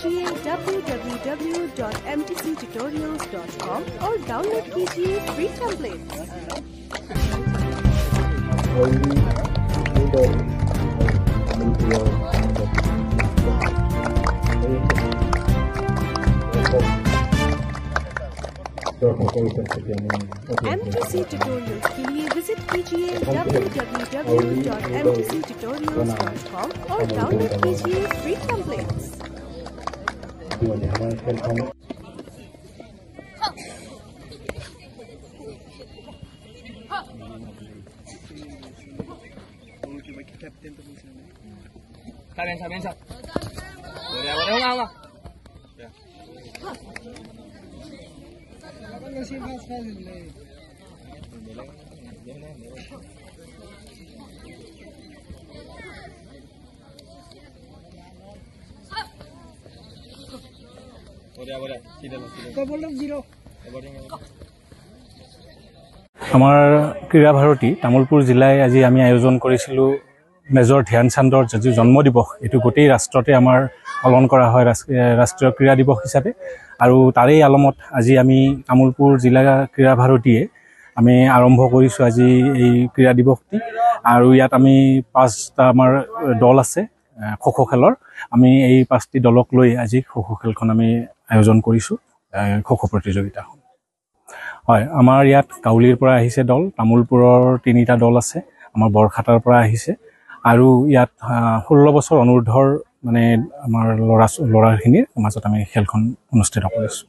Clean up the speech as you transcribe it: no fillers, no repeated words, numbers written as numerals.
कीजिए www.mtctutorials.com और download कीजिए फ्री टेम्पलेट्स। MTC Tutorials के लिए विजिट कीजिए www.mtctutorials.com और डाउनलोड कीजिए free templates. Saben. Boleh apa? Boleh. Tidak. আমাৰ ক্ৰীড়া ভাৰতী তামুলপুৰ জিলাই আজি আমি আয়োজন কৰিছিলোঁ মেজৰ ধ্যান চান্দৰ যি জন্ম দিৱস এইটো গোটেই ৰাষ্ট্ৰতে আমাৰ পালন কৰা হয় ৰাষ্ট্ৰীয় ক্ৰীড়া দিৱস হিচাপে আৰু তাৰেই আলমত আজি আমি তামুলপুৰ জিলা ক্ৰীড়া ভাৰতীয়ে আমি আৰম্ভ কৰিছোঁ আজি এই ক্ৰীড়া দিৱসটি আৰু ইয়াত আমি 5টা আমাৰ দল আছে খো খো খেলৰ আমি এই 5টি দলক লৈ আজি খো খো খেলখন আমি আয়োজন কৰিছোঁ খো খো প্ৰতিযোগিতা হয় আমাৰ ইয়াত কাউলিৰ পৰা আহিছে দল তামুলপুৰৰ 3টা দল আছে আমাৰ বৰখাটাৰ পৰা আহিছে আৰু ইয়াত 16 বছৰ অনুৰ্ধৰ মানে আমাৰ ল'ৰাখিনিৰ মাজত আমি খেলখন অনুষ্ঠিত কৰিছোঁ